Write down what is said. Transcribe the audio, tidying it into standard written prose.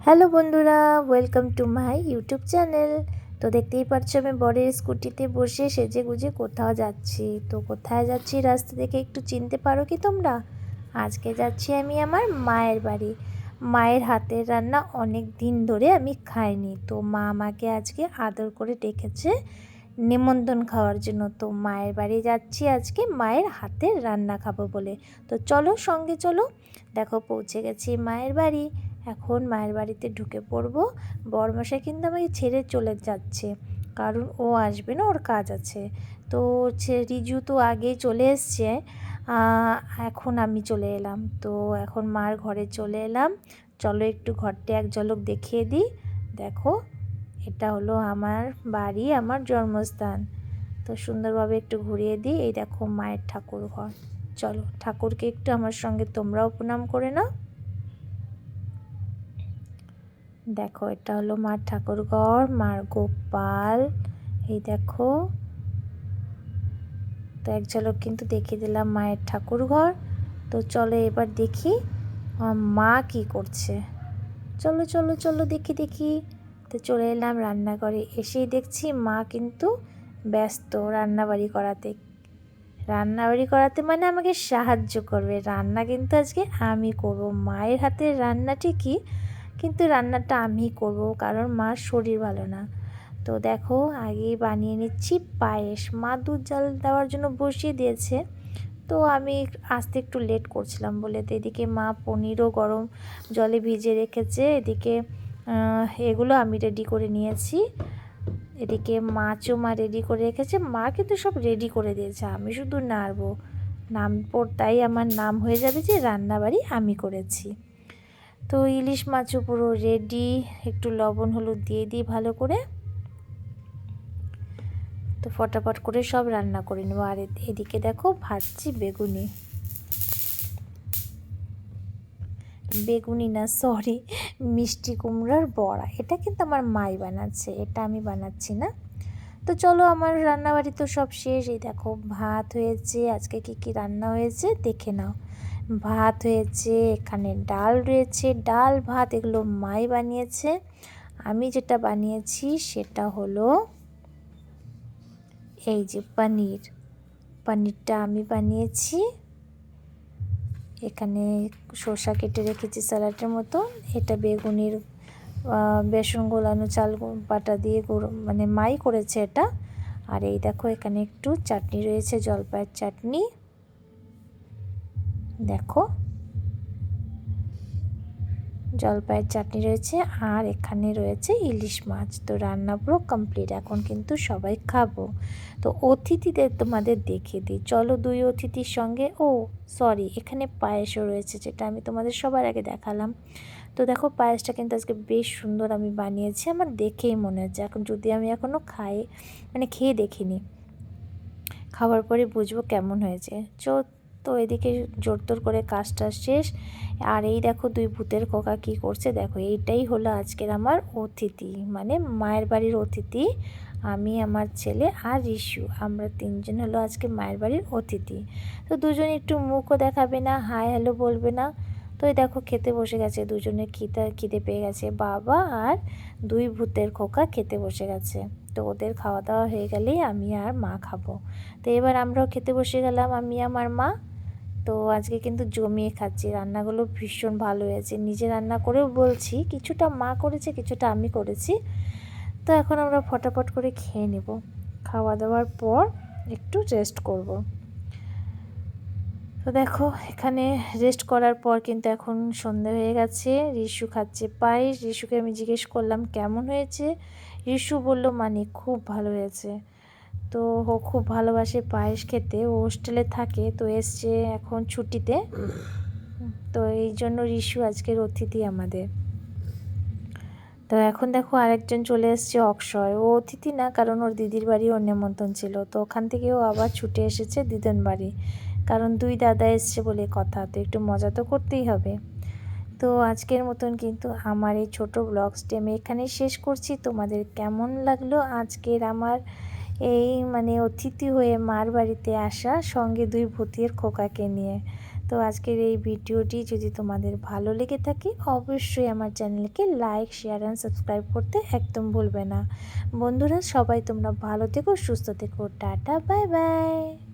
Hello বন্ধুরা, welcome to my YouTube channel. তো দেখতেই পাচ্ছ আমি বরের স্কুটিতে বসে সেজে গুজে কোথাও যাচ্ছি। তো কোথায় যাচ্ছি রাস্তা থেকে একটু চিনতে পারো কি তোমরা? আজকে যাচ্ছি আমি আমার মায়ের বাড়ি। মায়ের হাতের রান্না অনেক দিন ধরে আমি খাইনি, তো মা আমাকে আজকে আদর করে ডেকেছে নিমন্ত্রণ খাওয়ার জন্য। তো মায়ের বাড়ি যাচ্ছি আজকে মায়ের হাতের রান্না খাবো বলে। তো চলো সঙ্গে চলো। দেখো পৌঁছে গেছি মায়ের বাড়ি। এখন মায়ের বাড়িতে ঢুকে পড়বো। বরমশাই কিন্তু আমাকে ছেড়ে চলে যাচ্ছে, কারণ ও আসবে না, ওর কাজ আছে। তো রিজু তো আগেই চলে এসছে, এখন আমি চলে এলাম। তো এখন মার ঘরে চলে এলাম। চলো একটু ঘরটা এক ঝলক দেখিয়ে দিই। দেখো, এটা হলো আমার বাড়ি, আমার জন্মস্থান। তো সুন্দরভাবে একটু ঘুরিয়ে দিই। এই দেখো মায়ের ঠাকুর ঘর। চলো ঠাকুরকে একটু আমার সঙ্গে তোমরাও প্রণাম করে নাও। দেখো, এটা হলো মার ঠাকুর ঘর, মার গোপাল। এই দেখো, তো এক ঝলক কিন্তু দেখিয়ে দিলাম মায়ের ঠাকুর ঘর। তো চলো এবার দেখি মা কি করছে। চলো চলো চলো দেখি দেখি। তো চলে এলাম রান্নাঘরে। এসেই দেখছি মা কিন্তু ব্যস্ত রান্নাবাড়ি করাতে মানে আমাকে সাহায্য করবে। রান্না কিন্তু আজকে আমি করব। মায়ের হাতের রান্না ঠিকই, কিন্তু রান্নাটা আমি করব, কারণ মার শরীর ভালো না। তো দেখো, আগেই বানিয়ে নিচ্ছি পায়েস। মা দুধ জাল দেওয়ার জন্য বসিয়ে দিয়েছে। তো আমি আসতে একটু লেট করছিলাম বলে, তো এদিকে মা পনিরও গরম জলে ভিজিয়ে রেখেছে। এদিকে এগুলো আমি রেডি করে নিয়েছি। এদিকে মাছও মা রেডি করে রেখেছে। মা কিন্তু সব রেডি করে দিয়েছে, আমি শুধু নাড়বো। নাম তাই আমার নাম হয়ে যাবে যে রান্নাবাড়ি আমি করেছি। তো ইলিশ মাছও পুরো রেডি। একটু লবণ হলুদ দিয়ে দিই ভালো করে। তো ফটাফট করে সব রান্না করে নেবো। আর এদিকে দেখো ভাজছি বেগুনি না, সরি, মিষ্টি কুমড়ার বড়া। এটা কিন্তু আমার মাই বানাচ্ছে, এটা আমি বানাচ্ছি না। তো চলো, আমার রান্নাবাড়ি তো সব শেষ। এই দেখো ভাত হয়েছে। আজকে কি কি রান্না হয়েছে দেখে নাও। ভাত হয়েছে, এখানে ডাল রয়েছে, ডাল ভাত এগুলো মাই বানিয়েছে। আমি যেটা বানিয়েছি সেটা হলো এই যে পনিরটা আমি বানিয়েছি। এখানে শসা কেটে রেখেছি স্যালাডের মতো। এটা বেগুনির বেসন গোলানো চাল বাটা দিয়ে মানে মাই করেছে এটা। আর এই দেখো এখানে একটু চাটনি রয়েছে, জলপাইয়ের চাটনি। দেখো জলপাইয়ের চাটনি রয়েছে, আর এখানে রয়েছে ইলিশ মাছ। তো রান্না পুরো কমপ্লিট। এখন কিন্তু সবাই খাবো। তো অতিথিদের তোমাদের দেখিয়ে দিই। চলো, দুই অতিথির সঙ্গে সরি, এখানে পায়েসও রয়েছে, যেটা আমি তোমাদের সবার আগে দেখালাম। তো দেখো পায়েসটা কিন্তু আজকে বেশ সুন্দর আমি বানিয়েছি, আমার দেখেই মনে হচ্ছে। এখন যদি আমি এখনও খেয়ে দেখিনি, খাওয়ার পরে বুঝবো কেমন হয়েছে। তো এদিকে জোরতোর করে কাজটা শেষ। আর এই দেখো দুই ভূতের খোকা কি করছে। দেখো, এইটাই হলো আজকের আমার অতিথি, মানে মায়ের বাড়ির অতিথি। আমি, আমার ছেলে আর রিশু, আমরা তিনজন হলো আজকে মায়ের বাড়ির অতিথি। তো দুজনে একটু মুখও দেখাবে না, হাই হ্যালো বলবে না। তো এই দেখো খেতে বসে গেছে, দুজনে খিদে পেয়ে গেছে। বাবা আর দুই ভূতের খোকা খেতে বসে গেছে। তো ওদের খাওয়া দাওয়া হয়ে গেলেই আমি আর মা খাবো। তো এবার আমরাও খেতে বসে গেলাম, আমি আমার মা। তো আজকে কিন্তু জমিয়ে খাচ্ছি। রান্নাগুলো ভীষণ ভালো হয়েছে। নিজে রান্না করেও বলছি, কিছুটা মা করেছে, কিছুটা আমি করেছি। তো এখন আমরা ফটাফট করে খেয়ে নেব। খাওয়া দাওয়ার পর একটু রেস্ট করব। তো দেখো এখানে রেস্ট করার পর কিন্তু এখন সন্ধে হয়ে গেছে। রিশু খাচ্ছে পায়েস। রিশুকে আমি জিজ্ঞেস করলাম কেমন হয়েছে। রিশু বলল মানে খুব ভালো হয়েছে। তো ও খুব ভালোবাসে পায়েস খেতে, ও হোস্টেলে থাকে, তো এসছে এখন ছুটিতে। তো এই জন্য রিশু আজকের অতিথি আমাদের। তো এখন দেখো আরেকজন চলে এসছে, অক্ষয়। ও অতিথি না, কারণ ওর দিদির বাড়ি ওর নেমন্তন্ন ছিল। তো ওখান থেকে ও আবার ছুটে এসেছে দিদন বাড়ি, কারণ দুই দাদা এসছে বলে কথা, তো একটু মজা তো করতেই হবে। তো আজকের মতন কিন্তু আমার এই ছোটো ব্লগসটি আমি এখানেই শেষ করছি। তোমাদের কেমন লাগলো আজকের আমার এই অতিথি হয়ে মার বাড়িতে আসা, সঙ্গে দুই ভূতের খোকাকে নিয়ে। তো আজকের এই ভিডিওটি যদি তোমাদের ভালো লেগে থাকে অবশ্যই আমার চ্যানেলকে লাইক, শেয়ার অ্যান্ড সাবস্ক্রাইব করতে একদম ভুলবে না। বন্ধুরা সবাই তোমরা ভালো থেকো, সুস্থ থেকো। Tata, bye bye.